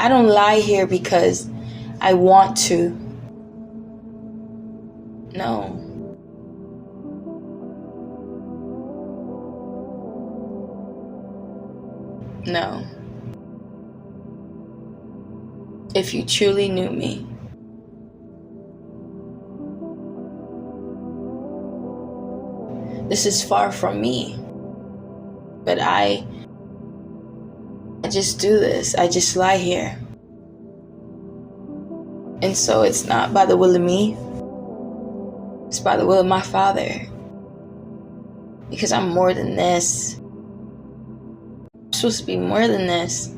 I don't lie here because I want to. No. No. If you truly knew me, this is far from me. But I just do this. I just lie here. And so it's not by the will of me. It's by the will of my Father. Because I'm more than this. I'm supposed to be more than this.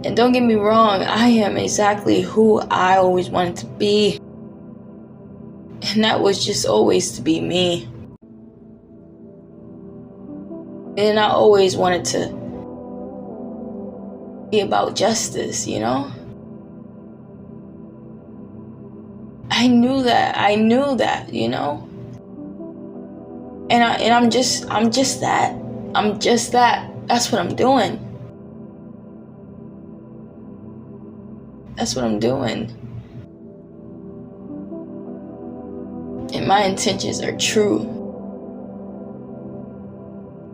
And don't get me wrong, I am exactly who I always wanted to be. And that was just always to be me. And I always wanted to be about justice, you know? I knew that, you know? And I'm just that. I'm just that. That's what I'm doing. That's what I'm doing. And my intentions are true.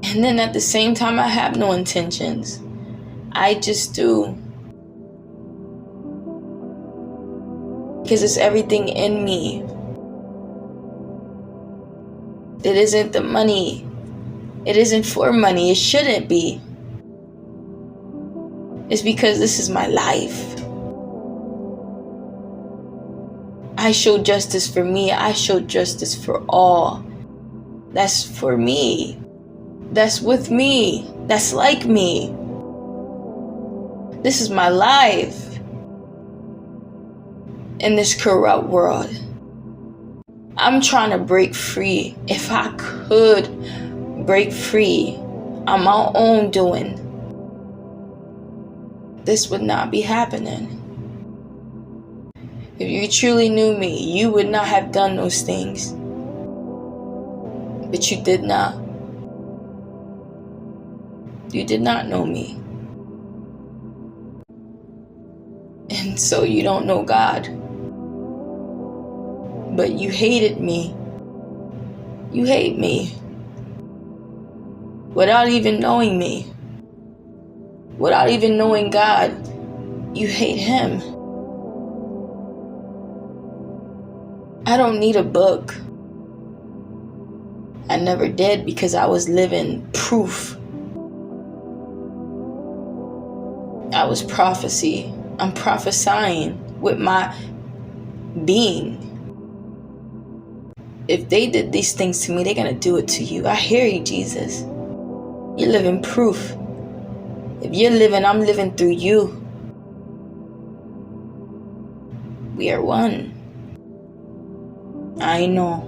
And then at the same time, I have no intentions. I just do. Because it's everything in me. It isn't the money. It isn't for money. It shouldn't be. It's because this is my life. I show justice for me. I show justice for all. That's for me. That's with me. That's like me. This is my life. In this corrupt world. I'm trying to break free. If I could break free on my own doing, this would not be happening. If you truly knew me, you would not have done those things. But you did not. You did not know me. And so you don't know God. But you hated me. You hate me. Without even knowing me. Without even knowing God, you hate Him. I don't need a book. I never did because I was living proof. I was prophecy. I'm prophesying with my being. If they did these things to me, they're going to do it to you. I hear you, Jesus. You're living proof. If you're living, I'm living through you. We are one. I know.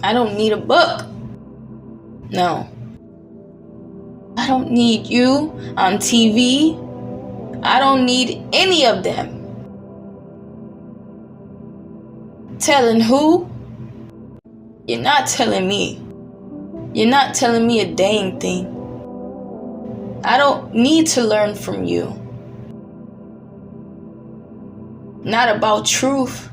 I don't need a book. No. I don't need you on TV. I don't need any of them. Telling who? You're not telling me. You're not telling me a dang thing. I don't need to learn from you. Not about truth.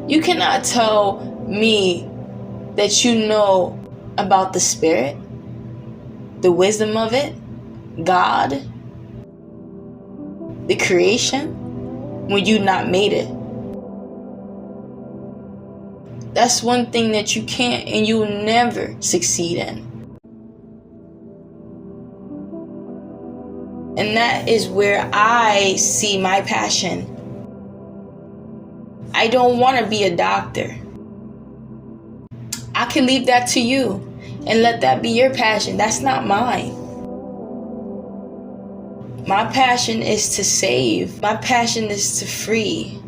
You cannot tell me that you know about the Spirit, the wisdom of it, God, the creation, when you not made it. That's one thing that you can't and you will never succeed in. And that is where I see my passion. I don't want to be a doctor. I can leave that to you and let that be your passion. That's not mine. My passion is to save. My passion is to free.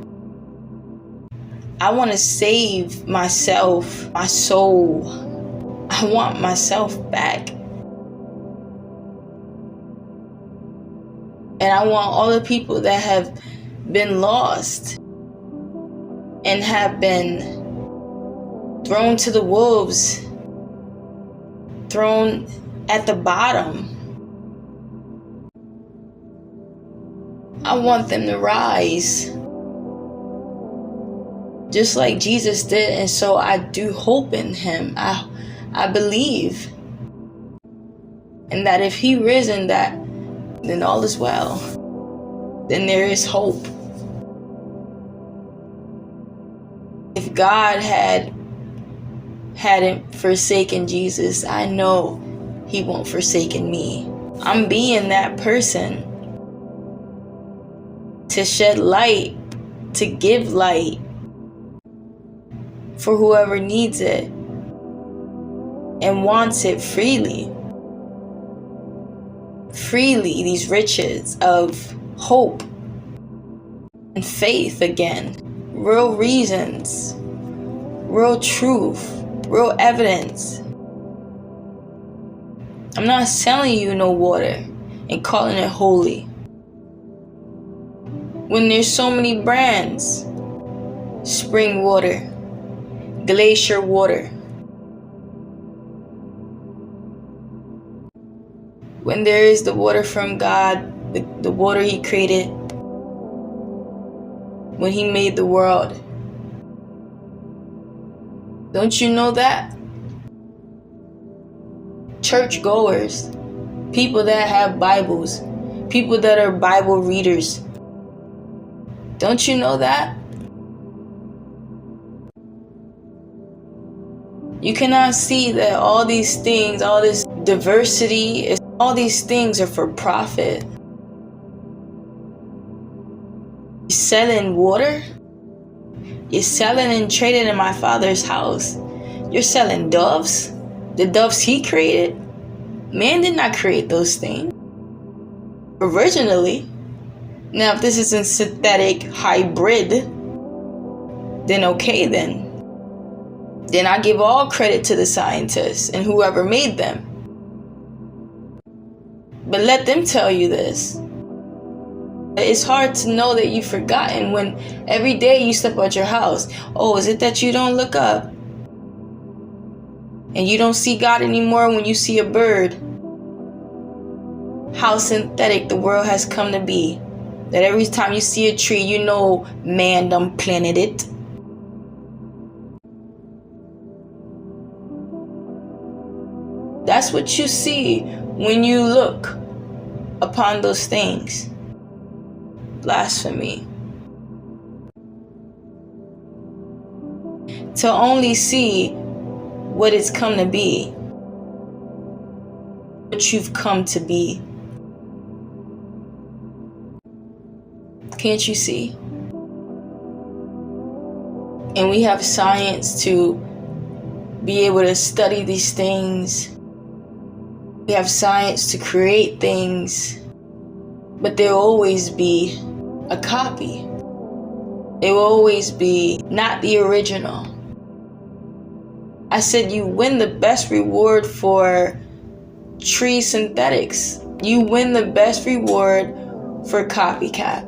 I want to save myself, my soul. I want myself back. And I want all the people that have been lost and have been thrown to the wolves, thrown at the bottom. I want them to rise, just like Jesus did. And so I do hope in him. I believe. And that if he risen, that then all is well. Then there is hope. If God hadn't forsaken Jesus, I know he won't forsaken me. I'm being that person to shed light, to give light for whoever needs it and wants it freely. Freely, these riches of hope and faith again. Real reasons, real truth, real evidence. I'm not selling you no water and calling it holy, when there's so many brands. Spring water, glacier water. When there is the water from God, the water he created when he made the world. Don't you know that? Churchgoers, people that have Bibles, people that are Bible readers. Don't you know that? You cannot see that all these things, all this diversity, all these things are for profit. You're selling water? You're selling and trading in my Father's house. You're selling doves? The doves he created? Man did not create those things originally. Now, if this is a synthetic hybrid, then okay then. Then I give all credit to the scientists and whoever made them. But let them tell you this. It's hard to know that you've forgotten when every day you step out your house. Oh, is it that you don't look up? And you don't see God anymore when you see a bird? How synthetic the world has come to be. That every time you see a tree, you know man done planted it. That's what you see when you look upon those things. Blasphemy. To only see what it's come to be. What you've come to be. Can't you see? And we have science to be able to study these things. We have science to create things. But there will always be a copy. It will always be not the original. I said you win the best reward for tree synthetics. You win the best reward for copycat.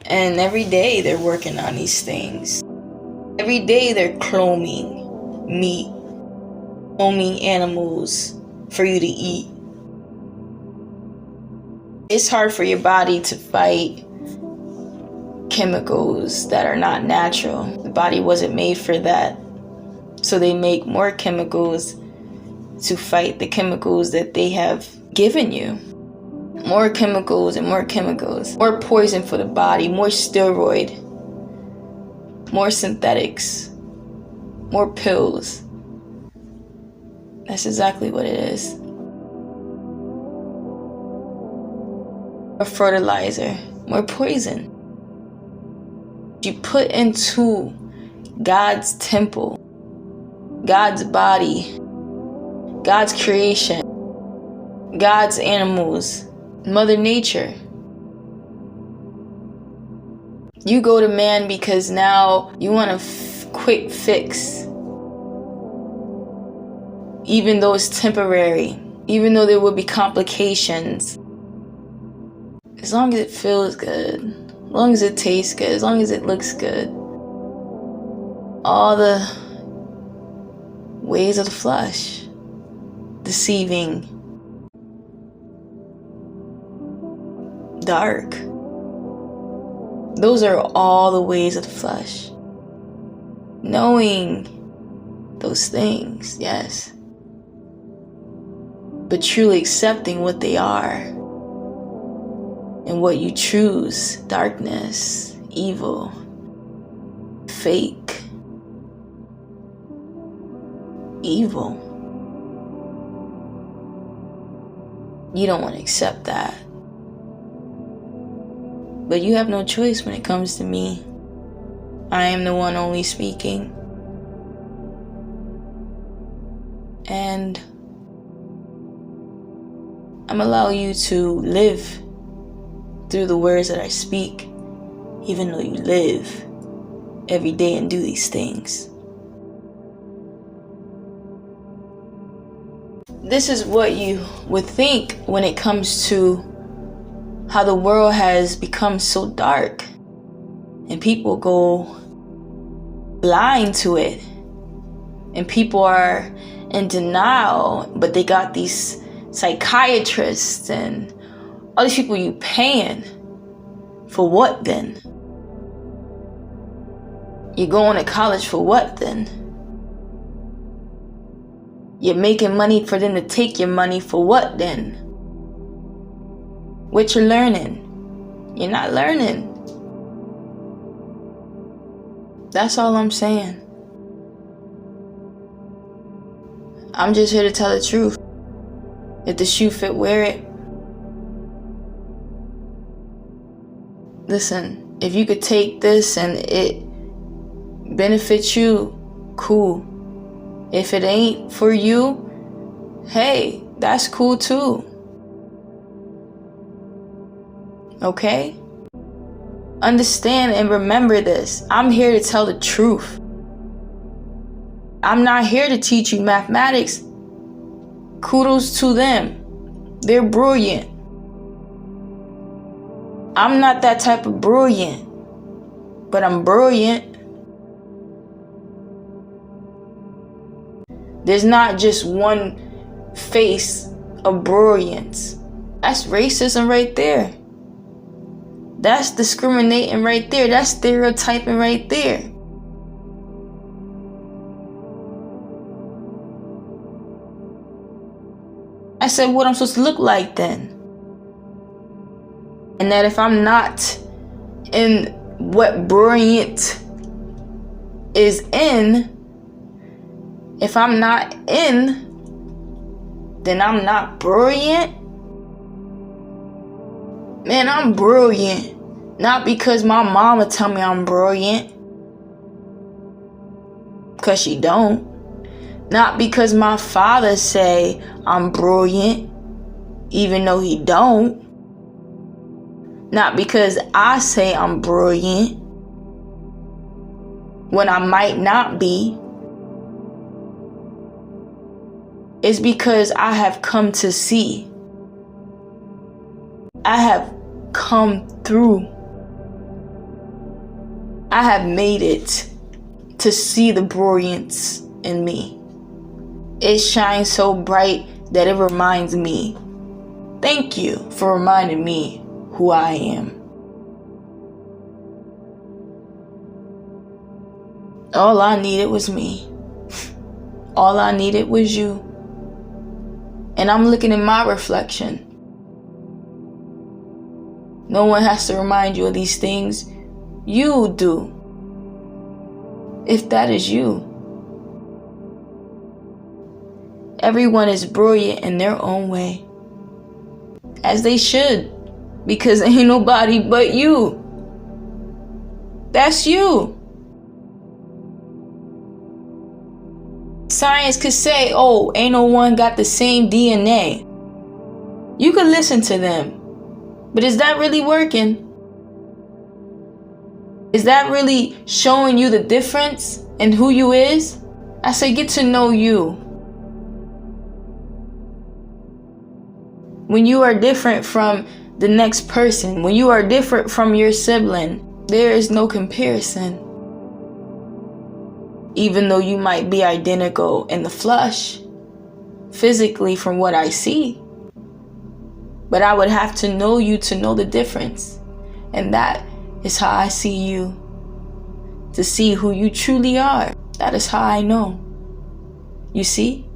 And every day they're working on these things. Every day they're cloning meat, cloning animals for you to eat. It's hard for your body to fight chemicals that are not natural. The body wasn't made for that. So they make more chemicals to fight the chemicals that they have given you. More chemicals and more chemicals. More poison for the body, more steroid, more synthetics, more pills. That's exactly what it is. More fertilizer, more poison. You put into God's temple, God's body, God's creation, God's animals, Mother Nature. You go to man because now you want a quick fix. Even though it's temporary, even though there will be complications. As long as it feels good, as long as it tastes good, as long as it looks good. All the ways of the flesh, deceiving, dark. Those are all the ways of the flesh. Knowing those things, yes. But truly accepting what they are and what you choose, darkness, evil, fake, evil. You don't want to accept that. But you have no choice when it comes to me. I am the one only speaking. And I'm allowing you to live through the words that I speak, even though you live every day and do these things. This is what you would think when it comes to how the world has become so dark and people go blind to it, and people are in denial, but they got these psychiatrists and all these people you paying for what then? You're going to college for what then? You're making money for them to take your money for what then? What you're learning? You're not learning. That's all I'm saying. I'm just here to tell the truth. If the shoe fit, wear it. Listen, if you could take this and it benefits you, cool. If it ain't for you, hey, that's cool too. Okay? Understand and remember this. I'm here to tell the truth. I'm not here to teach you mathematics. Kudos to them. They're brilliant. I'm not that type of brilliant, but I'm brilliant. There's not just one face of brilliance. That's racism right there. That's discriminating right there. That's stereotyping right there. I said, what I'm supposed to look like then? And that if I'm not in what brilliant is in, if I'm not in, then I'm not brilliant. Man, I'm brilliant. Not because my mama tell me I'm brilliant. Because she don't. Not because my father say I'm brilliant, even though he don't. Not because I say I'm brilliant when I might not be. It's because I have come to see. I have come through. I have made it to see the brilliance in me. It shines so bright that it reminds me. Thank you for reminding me who I am. All I needed was me. All I needed was you. And I'm looking in my reflection. No one has to remind you of these things. You do. If that is you. Everyone is brilliant in their own way. As they should. Because ain't nobody but you. That's you. Science could say, oh, ain't no one got the same DNA. You could listen to them. But is that really working? Is that really showing you the difference in who you is? I say get to know you. When you are different from the next person. When you are different from your sibling, there is no comparison. Even though you might be identical in the flesh, physically from what I see. But I would have to know you to know the difference. And that is how I see you. To see who you truly are. That is how I know. You see?